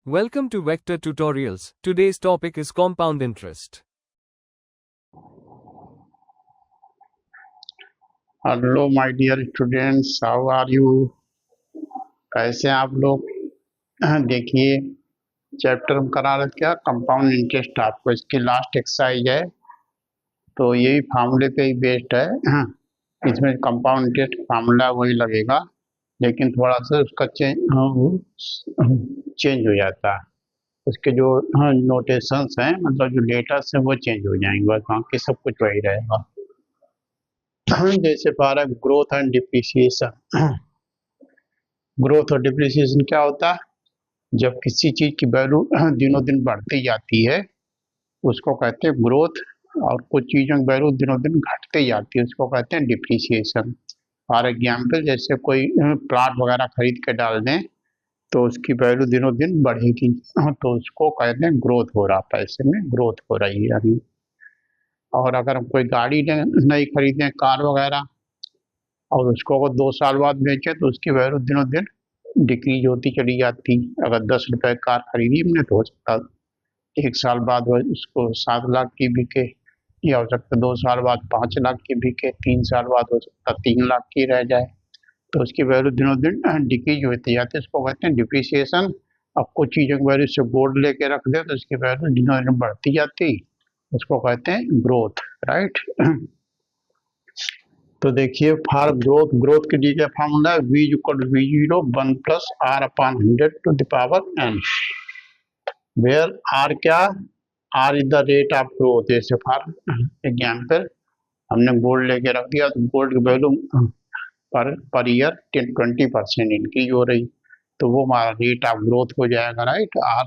Welcome to Vector Tutorials. Today's topic is compound interest. Hello my dear students, how are you? कैसे हैं आप लोग? देखिए, chapter हम करा रहे क्या, कंपाउंड इंटरेस्ट। आपको इसकी लास्ट एक्सरसाइज है, तो यही फार्मूले पे ही बेस्ड है। इसमें कंपाउंड इंटरेस्ट फार्मूला वही लगेगा, लेकिन थोड़ा सा उसका चेंज हो जाता है। उसके जो नोटेशंस हैं, मतलब जो लेटर्स हैं, वो चेंज हो जाएंगे, बस बाकी सब कुछ वही रहेगा। जैसे for growth and depreciation. Growth और डिप्रिसिएशन क्या होता है? जब किसी चीज की वैल्यू दिनों दिन बढ़ती जाती है, उसको कहते हैं ग्रोथ। और कुछ चीजों की वैल्यू दिनों दिन घटती जाती है, उसको कहते हैं डिप्रिसिएशन। फॉर एग्जाम्पल, जैसे कोई प्लाट वगैरह खरीद के डाल दें, तो उसकी वैल्यू दिनों दिन बढ़ेगी, तो उसको कहते हैं ग्रोथ हो रहा, पैसे में ग्रोथ हो रही है यानी। और अगर हम कोई गाड़ी नहीं खरीदें, कार वगैरह, और उसको अगर 2 साल बाद बेचे, तो उसकी वैल्यू दिनों दिन डिक्रीज होती चली जाती। अगर 10 रुपए कार खरीदी हमने, तो हो सकता 1 साल बाद उसको 7 लाख की बिके, या हो सकता 2 साल बाद 5 लाख की बिके, 3 साल बाद हो सकता 3 लाख की रह जाए। तो उसकी वैल्यू दिनों दिन डिक्रीज होती जाती है, इसको कहते हैं डिप्रिसिएशन। अब कुछ चीज़ों की वैल्यू से बोर्ड लेके रख दे, तो उसकी वैल्यू दिनों दिन बढ़ती जाती, उसको कहते हैं ग्रोथ, राइट। तो देखिए, फॉर ग्रोथ, ग्रोथ के लिए क्या फार्मूला है? v equal to V zero 1 plus R upon 100 to the power n, where R क्या, R is the rate of growth. जैसे फॉर एग्जाम्पल, हमने गोल्ड लेके रख दिया, तो गोल्ड की वैल्यू पर ईयर 20% इंक्रीज हो रही, तो वो हमारा रेट ऑफ ग्रोथ हो जाएगा, राइट, आर।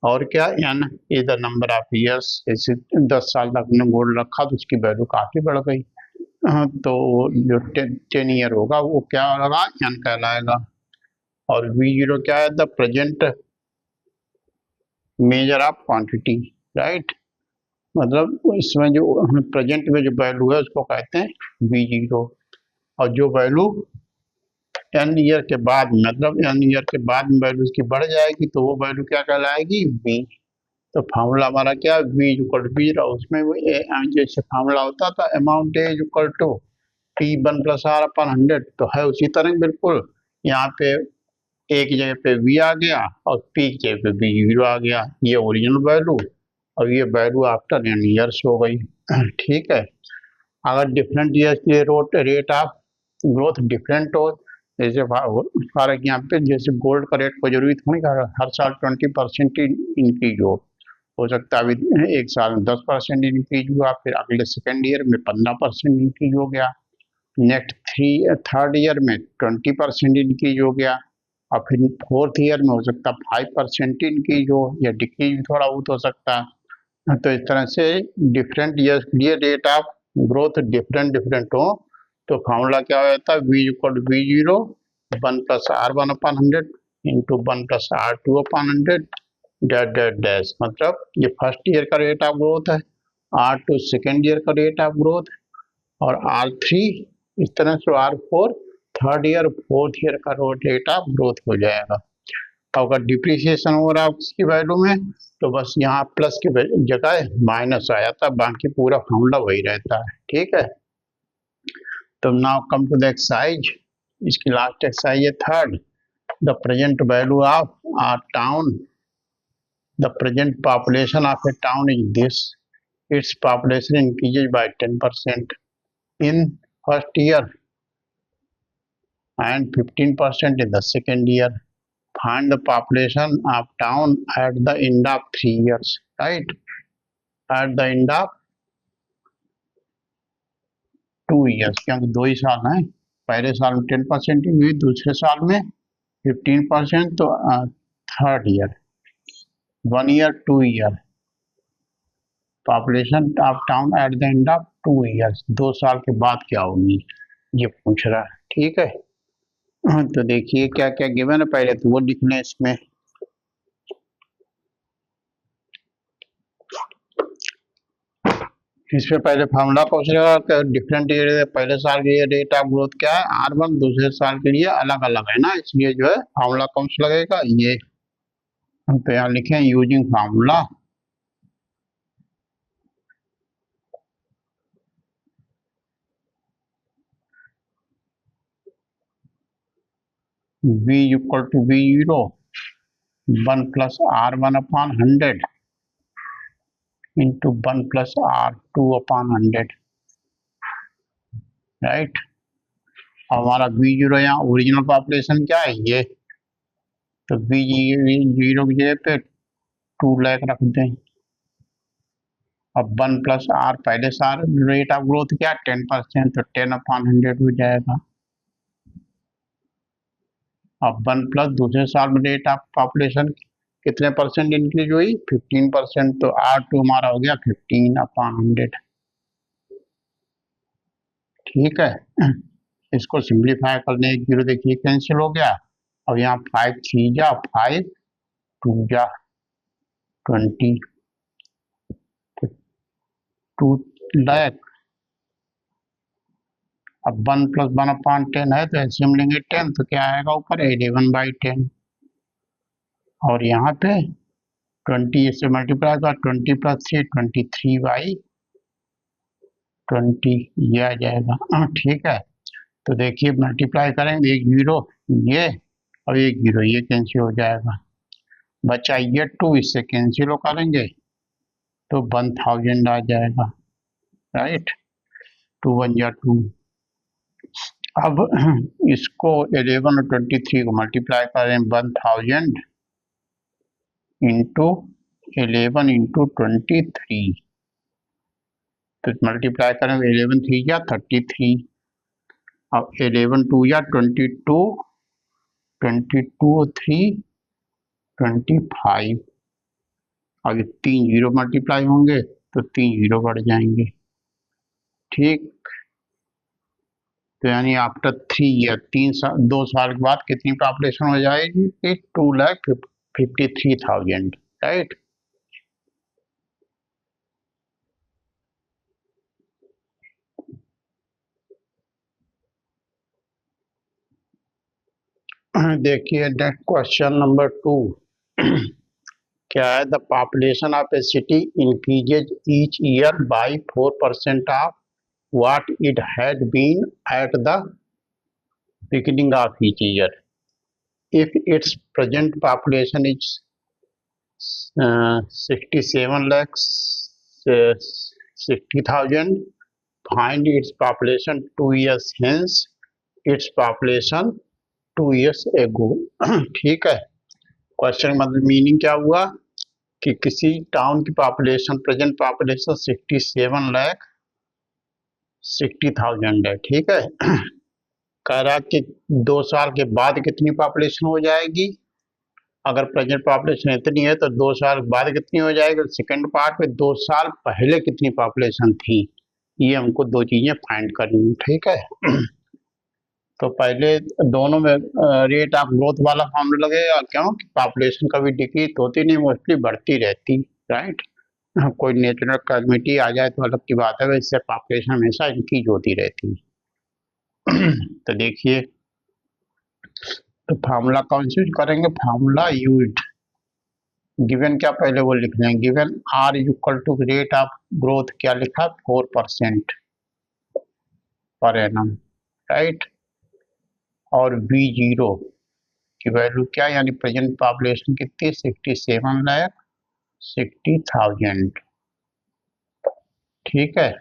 और क्या, n is the number of years. जैसे 10 साल तक हमने गोल्ड रखा, तो उसकी वैल्यू काफी बढ़ गई, तो जो 10 ईयर होगा वो क्या होगा, एन कहलाएगा। और वी जीरो क्या है? The present measure of quantity, right. मतलब इसमें जो प्रेजेंट में जो वैल्यू है, उसको कहते हैं वी जीरो। और जो वैल्यू एन ईयर के बाद, मतलब एन ईयर के बाद में वैल्यू उसकी बढ़ जाएगी, तो वो वैल्यू क्या कहलाएगी? वी। तो फार्मूला हमारा क्या, वी इक्वल टू वी। उसमें वो जैसे फार्मूला होता था, amount is equal to T 1 plus R upon 100, तो है उसी तरह बिल्कुल। यहाँ पे ए की जगह पे वी आ गया, और पी की जगह पे वी जीरो आ गया। ये ओरिजिनल वैल्यू, और ये वैल्यू आफ्टर एन ईयर्स हो गई। ठीक है। अगर डिफरेंट ईयर्स की रेट ऑफ ग्रोथ डिफरेंट हो, जैसे फॉर एग्जाम्पल, जैसे गोल्ड का रेट को जरूरी थोड़ी हर साल 20% इंक्रीज हो सकता है अभी 1 साल में 10% इंक्रीज हुआ, फिर अगले सेकेंड ईयर में 15% इंक्रीज हो गया, नेक्स्ट थर्ड ईयर में 20% इंक्रीज हो गया, और फिर फोर्थ ईयर में हो सकता 5% इंक्रीज हो, या डिक्रीज थोड़ा बहुत हो सकता है। तो इस तरह से डिफरेंट ईयर्स के लिए rate of growth different different हो, तो फार्मूला क्या हो जाता है? V equal to V zero 1 plus R 1 upon 100 into 1 plus R 2 upon 100 dash dash dash. मतलब ये फर्स्ट ईयर का रेट ऑफ ग्रोथ है, R2 सेकेंड ईयर का रेट ऑफ ग्रोथ, और R3 इस तरह से, R4 third year fourth year का रेट ऑफ ग्रोथ हो जाएगा। अगर डिप्रिसिएशन हो रहा है उसकी वैल्यू में, तो बस यहाँ प्लस की जगह माइनस आ जाता है, बाकी पूरा फॉर्मूला वही रहता है। ठीक है। तो now come to the exercise. इसकी लास्ट एक्सरसाइज है third. The present value of a town, the present population of a town is this, its population increases by 10% in first year and 15% in the second year. Find the population of town at the end of 3 years, right? At the end of 2 years, क्योंकि 2 ही साल हैं। पहले साल में 10% हुई, दूसरे साल में 15%, तो third year 1 year 2 year. Population of town at the end of 2 years, 2 साल के बाद क्या होगी, ये पूछ रहा है। ठीक है। तो देखिए क्या क्या गिवन है, पहले तो वो लिख लें इसमें। इसमें पहले फार्मूला पूछ रहा, डिफरेंट ईयर, पहले साल के लिए रेट ऑफ ग्रोथ क्या है, R1, दूसरे साल के लिए अलग अलग है ना, इसलिए जो है फार्मूला कौन सा लगेगा, ये तो यहाँ लिखे using formula v equal to v0 1 plus r1 upon 100 into 1 plus r2 upon 100, right. हमारा v0 यहाँ ओरिजिनल पॉपुलेशन क्या है ये, तो v0 की जगह पे 2 लाख रख दें। अब 1 प्लस r पहले साल रेट ऑफ ग्रोथ क्या 10%, तो 10 अपॉन 100 हो जाएगा। अब 1 प्लस दूसरे साल में रेट ऑफ पॉपुलेशन कितने परसेंट इंक्रीज हुई 15%, तो R2 हमारा हो गया 15 अपॉन 100। ठीक है, इसको सिंप्लीफाई करने एक जीरो देखिए कैंसिल हो गया। अब यहाँ 5 3 जा 5 2 जा 20, 2 लाख। अब 1 प्लस 1 अपॉन 10 है तो एलसीएम लेंगे 10, तो क्या आएगा ऊपर 11/10, और यहाँ पे 20 इससे मल्टीप्लाई कर 20 प्लस 3 23/20 ये आ जाएगा। ठीक है, तो देखिए मल्टीप्लाई करेंगे एक जीरो ये और एक जीरो ये कैंसिल हो जाएगा, बचा ये 2 इससे कैंसिल करेंगे तो 1000 आ जाएगा, राइट। 2 1 जा 2। अब इसको 11 और 23 को मल्टीप्लाई करें 1000 इंटू 11 इंटू 23, तो मल्टीप्लाई करेंगे 11 3 या 33, अब 11 2 या 22, 22 3 25, अब 3 जीरो मल्टीप्लाई होंगे तो 3 जीरो बढ़ जाएंगे। ठीक, तो यानी आफ्टर 3 ईयर 2 साल के बाद कितनी पॉपुलेशन हो जाएगी 2,53,000, राइट। देखिए नेक्स्ट क्वेश्चन नंबर 2 क्या है, the population of a city increases each year by 4% of what it had been at the beginning of each year. If its present population is 67 lakhs 60,000, find its population 2 years hence, its population 2 years ago. ठीक है, question मतलब meaning क्या हुआ कि किसी town की population present population 67 lakh 60,000 है, ठीक है। कह रहा कि 2 साल के बाद कितनी पॉपुलेशन हो जाएगी, अगर प्रेजेंट पॉपुलेशन इतनी है तो 2 साल बाद कितनी हो जाएगी, सेकंड पार्ट में 2 साल पहले कितनी पॉपुलेशन थी, ये हमको दो चीजें फाइंड करनी, ठीक है। तो पहले दोनों में रेट ऑफ ग्रोथ वाला फॉर्मूला लगेगा, क्यों कि पॉपुलेशन कभी डिक्रीज होती नहीं, मोस्टली बढ़ती रहती, राइट। कोई नेचुरल कैलेमिटी आ जाए तो अलग की बात है, इससे पॉपुलेशन हमेशा इंक्रीज होती रहती है। तो देखिए, तो फार्मूला कौन सी यूज करेंगे, फार्मूला यूज्ड, गिवन क्या पहले वो लिख लेंगे, given R equal to rate of growth क्या लिखा 4% पर एनम, राइट। और वी जीरो की वैल्यू क्या, यानी प्रेजेंट पॉपुलेशन कितनी 67 लाख 60,000, ठीक है।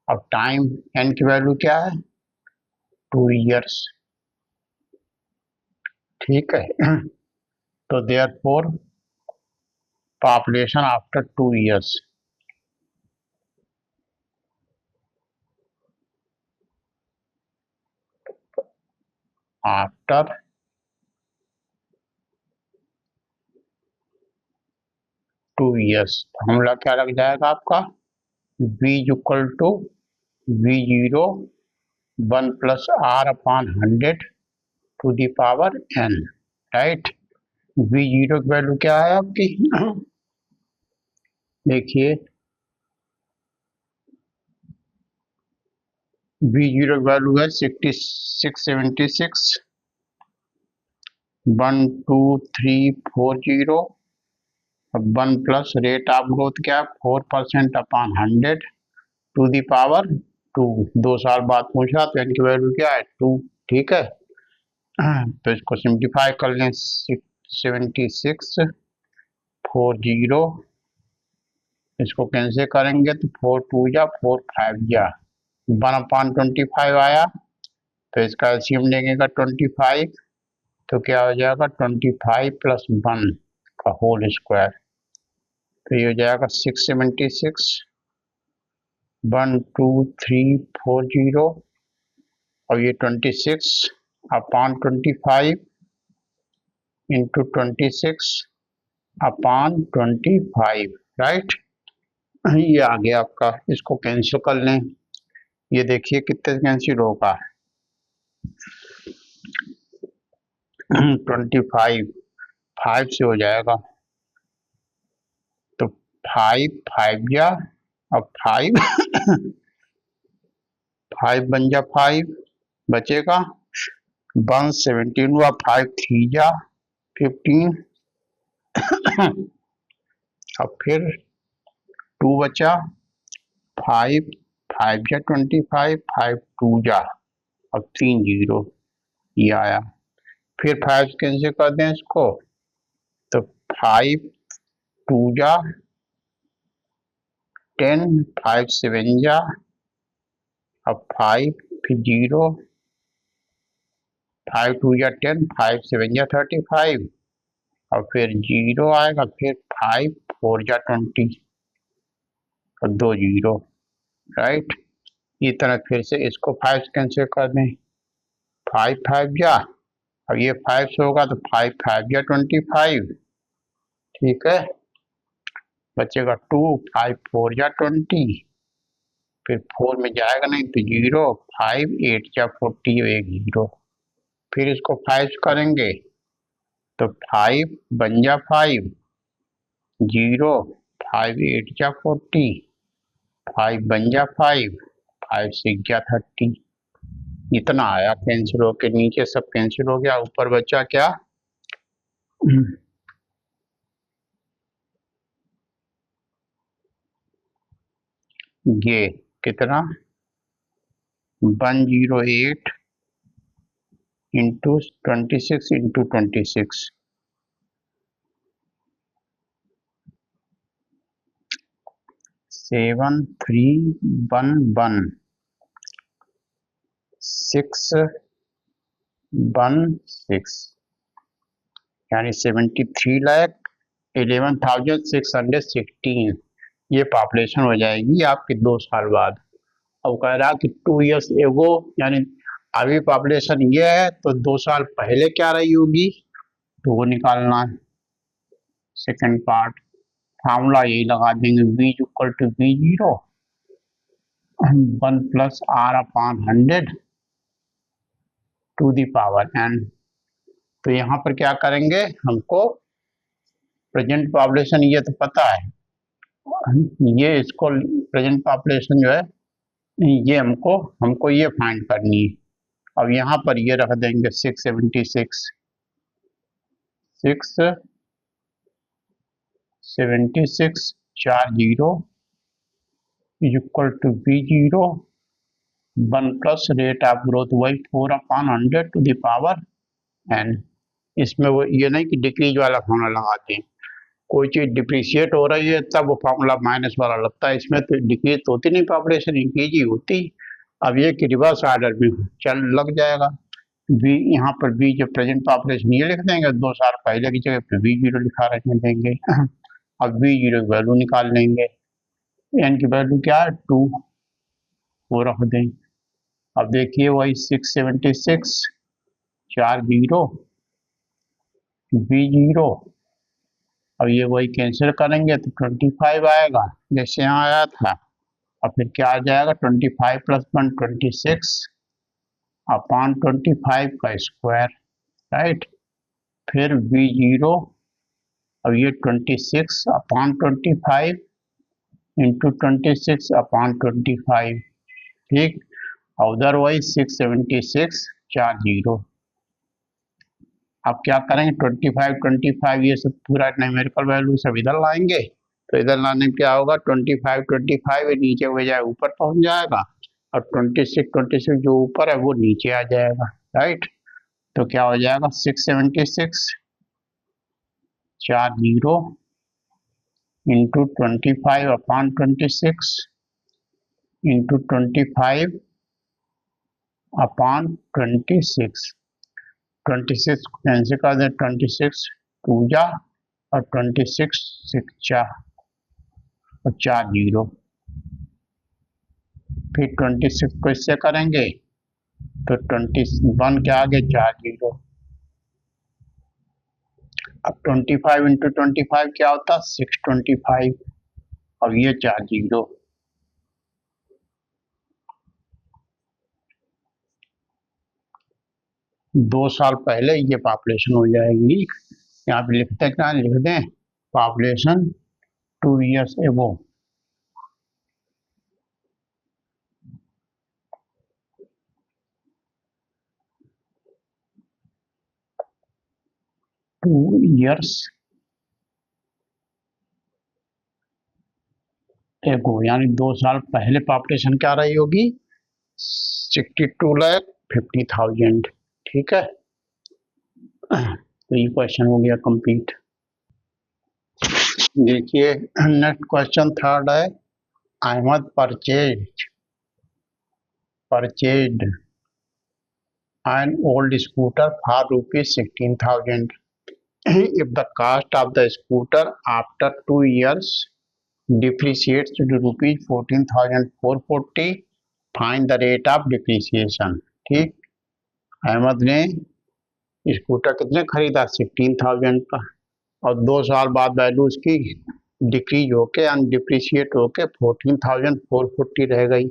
अब टाइम एन की वैल्यू क्या है 2 ईयर्स, ठीक है। तो therefore population after 2 years, after 2 years formula क्या लग जाएगा आपका v equal to v0 1 plus r upon 100 to the power n, right. v0 की वैल्यू क्या है आपकी, देखिए v0 की वैल्यू है 676 1234 0 अब 1 प्लस रेट ऑफ ग्रोथ क्या है 4% अपॉन 100 टू दी पावर 2। 2 साल बाद पूछा तो n की वैल्यू क्या है 2। ठीक है, तो इसको सिंप्लीफाई कर लें 76 40, इसको कैंसिल करेंगे तो 4 2 जा 4 5 जा 1/25 आया। तो इसका एलसीएम लेंगे 25, तो क्या हो जाएगा 25 प्लस 1 का होल स्क्वायर, तो ये हो जाएगा 676 12340, और ये 26 अपॉन 25 इंटू 26 अपॉन 25, राइट। ये आ गया आपका, इसको कैंसिल कर लें, ये देखिए कितने कैंसिल होगा 25 5 से हो जाएगा, तो 5 5 जा, अब 5 5 बन जा 5 बचेगा 117 हुआ, 5 3 जा 15, अब फिर 2 बचा, 5 5 जा 25, 5 2 जा, अब 3 0 ये आया। फिर 5 कैंसिल कर दें इसको, तो 5 2 जा 10, 5 7 जा, अब 5 फिर 0, 5 2 जा 10, 5 7 जा 35, और फिर 0 आएगा, फिर 5 4 जा 20 और 2 0, राइट। इस तरह फिर से इसको 5 कैंसिल कर दें, 5 5 जा, अब ये 5 से होगा तो 5 5 जा 25, ठीक है, बचेगा 2, 5 4 जा 20, फिर 4 में जाएगा नहीं तो 0, 5 8 जा 40 एक 0, फिर इसको 5 करेंगे तो 5 बन जा 5 0, 5 8 जा 40, 5 बन जा 5 5 6 जा 30, इतना आया कैंसिल होके, नीचे सब कैंसिल हो गया, ऊपर बचा क्या ये कितना 108 इंटू 26 इंटू 26, 7311 616, यानी 73,11,616, ये पॉपुलेशन हो जाएगी आपके 2 साल बाद। अब कह रहा कि 2 years एगो, यानी अभी पॉपुलेशन ये है तो 2 साल पहले क्या रही होगी, तो वो निकालना है। सेकंड पार्ट फार्मूला यही लगा देंगे, v equal to v0 1 plus r upon 100 to the power n। तो यहाँ पर क्या करेंगे, हमको प्रेजेंट पॉपुलेशन ये तो पता है, ये इसको प्रेजेंट पॉपुलेशन जो है ये हमको ये फाइंड करनी है। अब यहाँ पर ये रख देंगे 676 4 0 equal to v0 1 plus rate of growth वही 4 upon 100 to the power n। इसमें वो ये नहीं कि डिक्रीज वाला फॉर्मूला लगाते हैं, कोई चीज डिप्रिशिएट हो रही है तब वो फॉर्मूला माइनस वाला लगता है, इसमें तो डिक्रीज तो होती नहीं, पॉपुलेशन इंक्रीज ही होती। अब ये कि रिवर्स ऑर्डर में चल लग जाएगा, v यहाँ पर v जो प्रेजेंट पॉपुलेशन ये लिख देंगे, 2 साल पहले की जगह पे v0 लिखा रखने देंगे। अब v0 की वैल्यू निकाल लेंगे, n की वैल्यू क्या है 2, वो रख दें। अब देखिए वही 676 4 0 v0, अब ये वही कैंसिल करेंगे तो 25 आएगा जैसे यहाँ आया था, और फिर क्या आ जाएगा 25 प्लस 1 26 अपॉन 25 का स्क्वायर, राइट। फिर v0, अब ये 26 अपॉन 25 इंटू 26 अपॉन 25, ठीक। अदरवाइज 676 4 0, अब क्या करेंगे, 25 25 ये सब पूरा न्यूमेरिकल वैल्यू सब इधर लाएंगे, तो इधर लाने में क्या होगा, 25 25 नीचे हो जाए ऊपर पहुंच जाएगा, और 26 26 जो ऊपर है वो नीचे आ जाएगा, राइट। तो क्या हो जाएगा, 676 4 zero into 25 upon 26 into 25 upon 26, 26 cancel कर दे, 26 टू जा और 26 6 जा और 4 जीरो, फिर 26 को इससे करेंगे तो 21 के आगे 4 जीरो। अब 25 इंटू 25 क्या होता है, 625, अब ये 4 जीरो। दो साल पहले ये पॉपुलेशन हो जाएगी। यहाँ पे लिखते क्या, लिख दें पॉपुलेशन 2 years एगो। टू ईयर्स एगो, यानी 2 साल पहले पॉपुलेशन क्या रही होगी, 62,50,000। ठीक है, तो ये क्वेश्चन हो गया कंप्लीट। देखिए नेक्स्ट क्वेश्चन थर्ड है, Ahmad purchase an old scooter for rupees 16,000. If the cost of the scooter after 2 years depreciates to rupees 14,440, find the rate of depreciation. ठीक, अहमद ने स्कूटर कितने खरीदा, 16,000 का, और 2 साल बाद वैल्यू उसकी डिक्रीज होके अनडिप्रिशिएट होके 14,440 रह गई,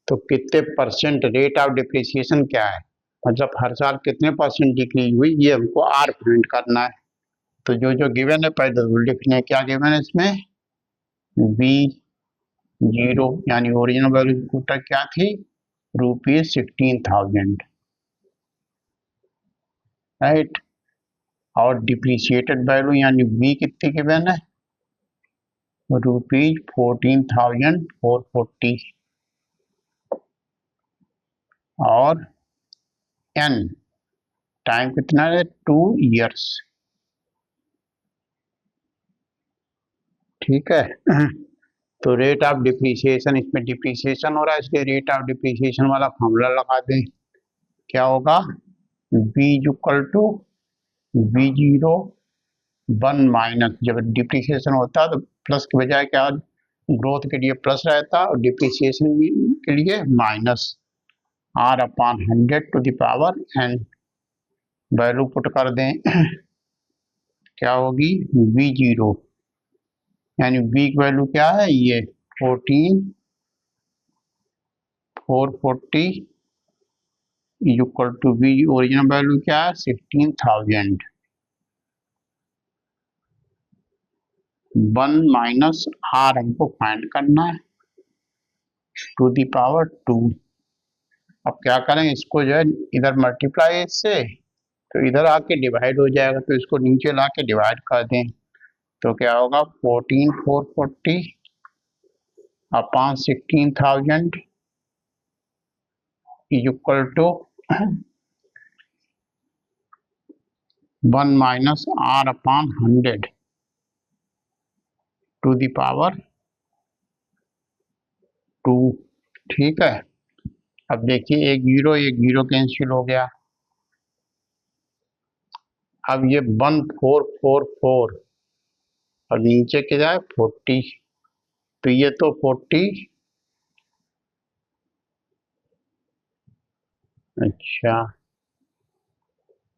तो कितने परसेंट रेट ऑफ डिप्रिसिएशन क्या है, मतलब हर साल कितने परसेंट डिक्रीज हुई, ये हमको आर फाइंड करना है। तो जो जो गिवन है पहले तो लिखने, क्या गिवन है इसमें, बी जीरो, यानी ओरिजिनल वैल्यू स्कूटर क्या थी, रुपीज 16,000, राइट, और डिप्रिशिएटेड वैल्यू यानी बी कितनी गिवन है, रुपीज 14,440, और एन टाइम कितना है, 2 years। ठीक है, तो रेट ऑफ डिप्रिसिएशन, इसमें डिप्रिसिएशन हो रहा है इसलिए रेट ऑफ डिप्रिसिएशन वाला फॉर्मूला लगा दें, क्या होगा, B equal to B zero 1 minus, जब डिप्रिसिएशन होता है तो प्लस के बजाय क्या, ग्रोथ के लिए प्लस रहता है और डिप्रिसिएशन के लिए minus, R upon 100 to the power n. Value put कर दें, क्या होगी, बी जीरो यानी बी की वैल्यू क्या है, ये 14,440 equal to B original value क्या है, 16,000, 1 माइनस आर हमको फाइंड करना है टू द पावर 2। अब क्या करें, इसको जो है इधर मल्टीप्लाई इससे, तो इधर आके डिवाइड हो जाएगा, तो इसको नीचे ला के डिवाइड कर दें, तो क्या होगा, 14,440 upon 16,000 equal to 1 minus R upon 100 to the power 2। ठीक है, अब देखिए एक जीरो कैंसिल हो गया, अब ये 1444 और नीचे के जाए 40, तो ये तो 40, अच्छा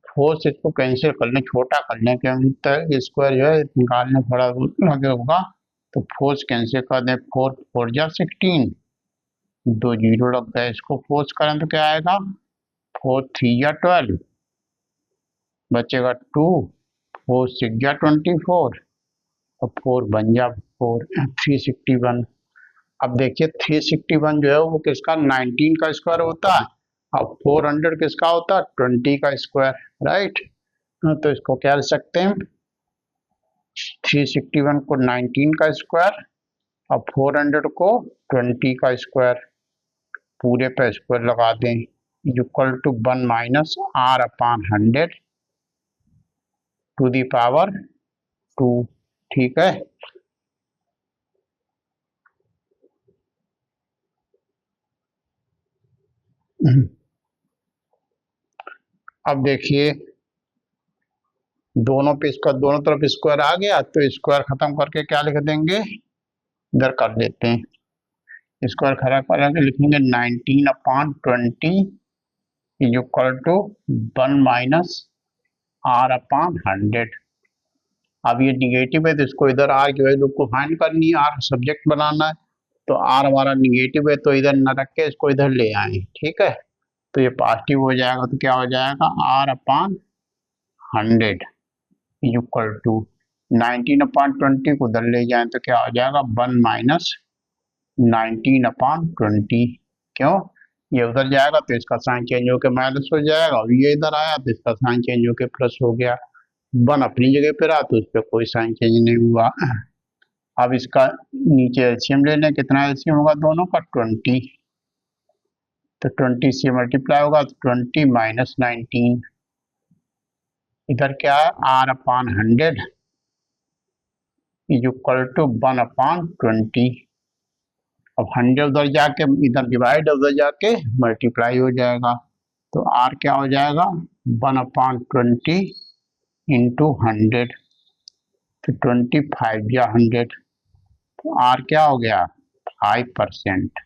4 से इसको कैंसिल कर लें, छोटा कर लें, क्योंकि स्क्वायर जो है निकालने थोड़ा लगे होगा, तो 4 कैंसिल कर दें, 4 4 जा 16, 2 जीरो लग गए, इसको 4 करें तो क्या आएगा, 4 3 जा 12, बचेगा 2, 4 6 जा 24 और 4 बन जा 4 361। अब देखिए 361 जो है वो किसका, 19 का स्क्वायर होता है, अब 400 किसका होता है, 20 का स्क्वायर, राइट। तो इसको क्या लिख सकते हैं, 361 को 19 का स्क्वायर और 400 को 20 का स्क्वायर, पूरे पे स्क्वायर लगा दें, equal to 1 minus R upon 100 to the power 2। ठीक है, अब देखिए दोनों पे स्क्वायर, दोनों तरफ स्क्वायर आ गया तो स्क्वायर खत्म करके क्या लिख देंगे, इधर कर देते हैं, स्क्वायर खत्म करके लिखेंगे 19 अपान 20 equal to 1 minus R upon 100। अब ये निगेटिव है तो इसको इधर आर की वैल्यू को फाइंड करनी है, आर सब्जेक्ट बनाना है, तो आर हमारा निगेटिव है तो इधर न रख के इसको इधर ले आए। ठीक है, तो ये पॉजिटिव हो जाएगा तो क्या हो जाएगा, आर अपान 100 इक्वल टू 19 अपान 20 को उधर ले जाए तो क्या हो जाएगा, 1 माइनस 19 अपान 20। क्यों, ये उधर जाएगा तो इसका साइन चेंज होकर माइनस हो जाएगा, और ये इधर आया तो इसका साइन चेंज होकर प्लस हो गया। 1 अपनी जगह पर रहा तो उस पर कोई साइन चेंज नहीं हुआ। अब इसका नीचे एलसीएम ले लें, कितना एलसीएम होगा दोनों का, 20, तो 20 से मल्टीप्लाई होगा तो 20 माइनस 19, इधर क्या है, आर अपान 100 इक्वल टू 1 अपान 20। अब 100 उधर जाके इधर डिवाइड, उधर जाके मल्टीप्लाई हो जाएगा, तो आर क्या हो जाएगा, 1 अपान 20 इंटू 100, तो 25 या 100, तो आर क्या हो गया, 5%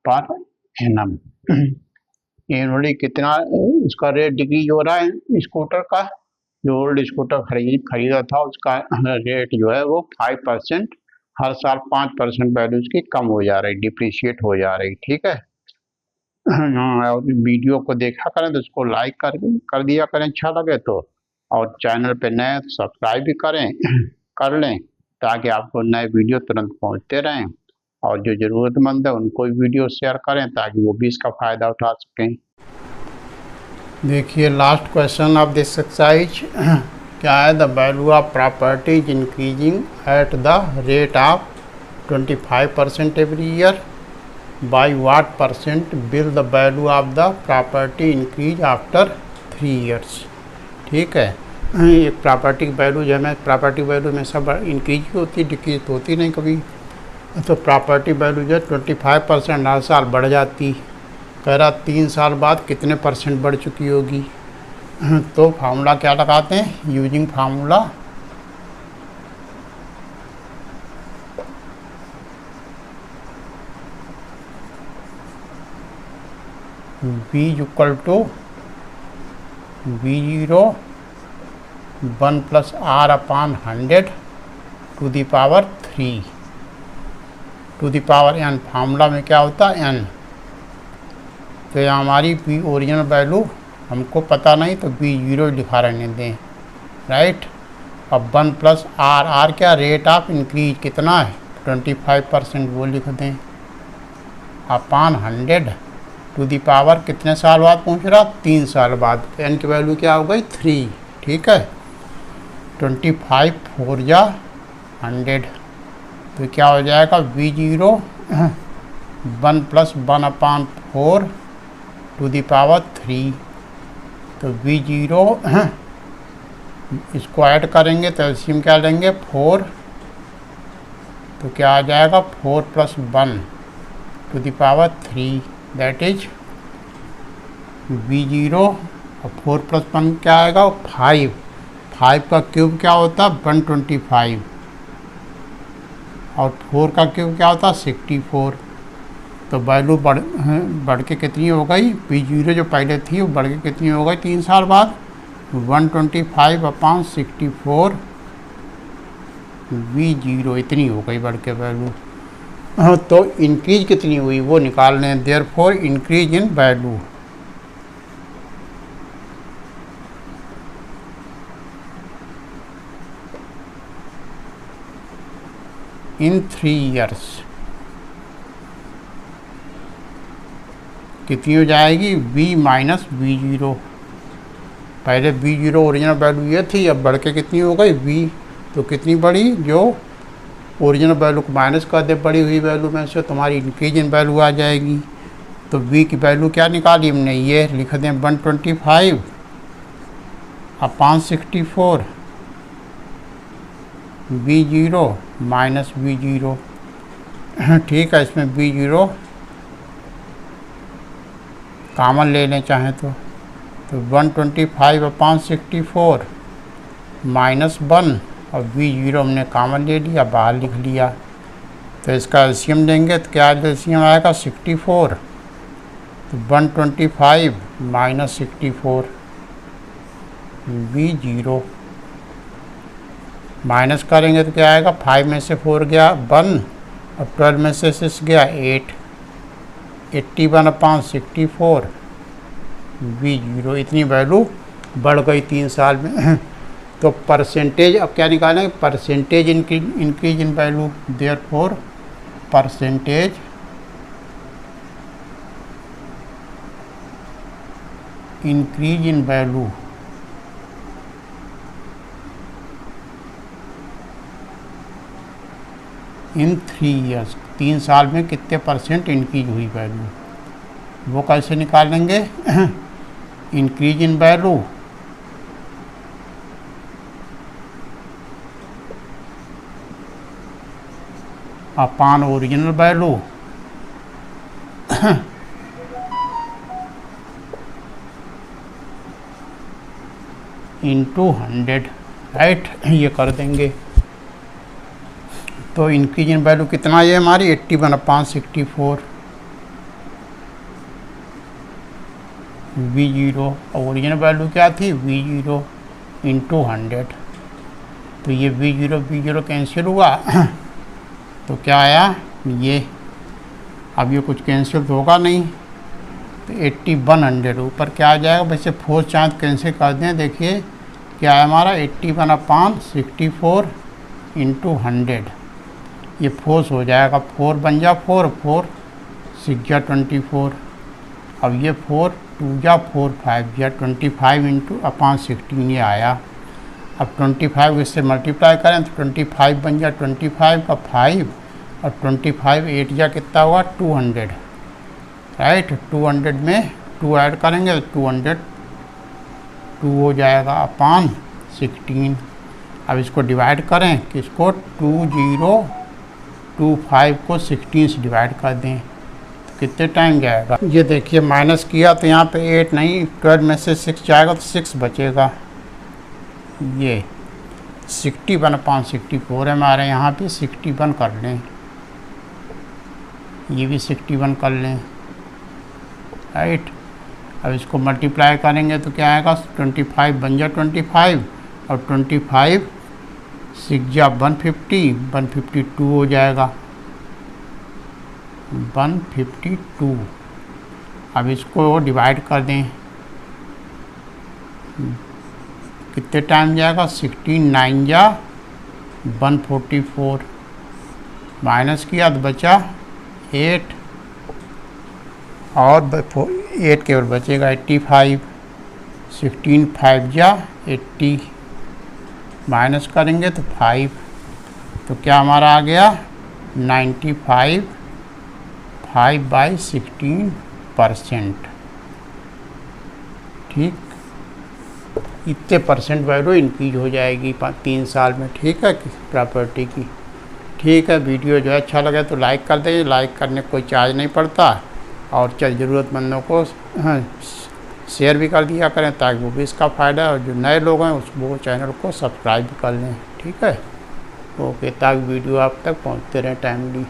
पर एनम। एनुअली कितना इसका रेट डिक्रीज हो रहा है स्कूटर का, जो ओल्ड स्कूटर खरीदा था उसका रेट जो है वो 5%, हर साल 5% वैल्यू उसकी कम हो जा रही, डिप्रिशिएट हो जा रही। ठीक है, और वीडियो को देखा करें तो उसको लाइक कर दिया करें अच्छा लगे तो, और चैनल पे नए सब्सक्राइब भी कर लें ताकि आपको नए वीडियो तुरंत पहुंचते रहें, और जो ज़रूरतमंद है उनको भी वीडियो शेयर करें ताकि वो भी इसका फ़ायदा उठा सकें। देखिए last question of this exercise क्या है, the value of properties increasing at the rate of 25% every year, by what percent will the value of the property increase after 3 years. ठीक है, एक प्रॉपर्टी की वैल्यू जो है, प्रॉपर्टी वैल्यू में सब इंक्रीज होती है, डिक्रीज होती नहीं कभी, तो प्रॉपर्टी वैल्यू जो 25% हर साल बढ़ जाती। कह रहा 3 साल बाद कितने परसेंट बढ़ चुकी होगी, तो फार्मूला क्या लगाते हैं, using formula v equal to V0 1 plus R upon 100 to the power 3 to the power n। Formula में क्या होता है, n, तो यहाँ हमारी v ओरिजिनल वैल्यू हमको पता नहीं तो V0 लिखा रहने दें, राइट। अब 1 प्लस आर क्या, रेट ऑफ इंक्रीज कितना है, 25%, वो लिख दें, अपान 100 टू दी पावर कितने साल बाद पहुँच रहा, 3 साल बाद, n की वैल्यू क्या हो गई, 3। ठीक है, 25 4 जा 100, तो क्या हो जाएगा, V0 1 plus 1 upon 4 to the power 3, तो V0 इसको ऐड करेंगे तो एलसीएम क्या लेंगे, 4, तो क्या आ जाएगा 4 plus 1 to the power 3, that is V0, और 4 प्लस 1 क्या आएगा, 5, 5 का क्यूब क्या होता है, 125, और 4 का क्यूब क्या होता है, 64, तो वैल्यू बढ़ के कितनी हो गई, V0 जो पहले थी वो बढ़ के कितनी हो गई 3 साल बाद, 125 अपान 64 V0, इतनी हो गई बढ़ के वैल्यू। तो इंक्रीज कितनी हुई वो निकालने हैं, therefore increase in value in 3 years कितनी हो जाएगी, V माइनस V0, पहले B0 ओरिजिनल वैल्यू ये थी, अब बढ़ के कितनी हो गई V, तो कितनी बढ़ी, जो ओरिजिनल वैल्यू को माइनस कर दे बड़ी हुई वैल्यू में से, तुम्हारी इंक्रीज इन वैल्यू आ जाएगी। तो V की वैल्यू क्या निकाली हमने, ये लिख दें 125 अपॉन 64 B0 माइनस B0। ठीक है, इसमें B0 कॉमन ले लें चाहें तो 125 अपॉन 64 माइनस 1 और B0 हमने कॉमन ले लिया, बाहर लिख लिया। तो इसका एलसीएम देंगे तो क्या एलसीएम आएगा 64, तो 125 माइनस 64 B0 माइनस करेंगे तो क्या आएगा, 5 में से 4 गया 1 और 12 में से 6 गया 8, 81 अपॉन 64 B0। इतनी वैल्यू बढ़ गई 3 साल में। तो परसेंटेज अब क्या निकालेंगे, percentage increase in value, therefore percentage increase in value in 3 years, 3 साल में कितने परसेंट इंक्रीज हुई वैल्यू, वो कैसे निकालेंगे, increase in value upon original value into 100, right, ये कर देंगे। तो इंक्रीज इन वैल्यू कितना है हमारी 81 अपॉन 64 V0 और ओरिजिनल वैल्यू क्या थी V0 इंटू 100। तो ये V0 कैंसिल हुआ तो क्या आया ये, अब ये कुछ कैंसिल तो होगा नहीं, तो 8100 ऊपर क्या आ जाएगा, वैसे 4 चांद कैंसिल कर दें, देखिए क्या है हमारा 81 अपॉन 64 इंटू 100, ये 4 हो जाएगा, 4 बन जा 4 4 6 जा 24, अब ये 4 2 जा 4 5 जा 25 इंटू अपॉन 16 ये आया। अब 25 इससे मल्टीप्लाई करें तो 25 बन जा 25 का 5 और 25 8 जा कितना हुआ 200, राइट, 200 में 2 ऐड करेंगे तो 202 हो जाएगा अपॉन 16। अब इसको डिवाइड करें, किसको 2025 को 16 से डिवाइड कर दें तो कितने टाइम जाएगा, ये देखिए माइनस किया तो यहाँ पे 8 नहीं 12 में से 6 जाएगा तो 6 बचेगा, ये 61 अपॉन 64 है हमारे यहाँ पे, 61 कर लें, ये भी 61 कर लें, राइट। अब इसको मल्टीप्लाई करेंगे तो क्या आएगा 25 बन जा 25 और 25 6 जा 152 हो जाएगा 152। अब इसको डिवाइड कर दें, कितने टाइम जाएगा 16 9 जा 144, माइनस किया तो बचा 8 और 8 केवल बचेगा 85, 16 5 जा 80, माइनस करेंगे तो 5, तो क्या हमारा आ गया 95 5/16%, ठीक, इतने परसेंट वैल्यू इंक्रीज हो जाएगी 3 साल में, ठीक है, प्रॉपर्टी की। ठीक है, वीडियो जो है अच्छा लगे तो लाइक कर दें, लाइक करने का कोई चार्ज नहीं पड़ता, और ज़रूरतमंदों को शेयर भी कर दिया करें ताकि वो भी इसका फ़ायदा, और जो नए लोग हैं वो चैनल को सब्सक्राइब भी कर लें, ठीक है, ओके, ताकि वीडियो आप तक पहुंचते रहें टाइमली।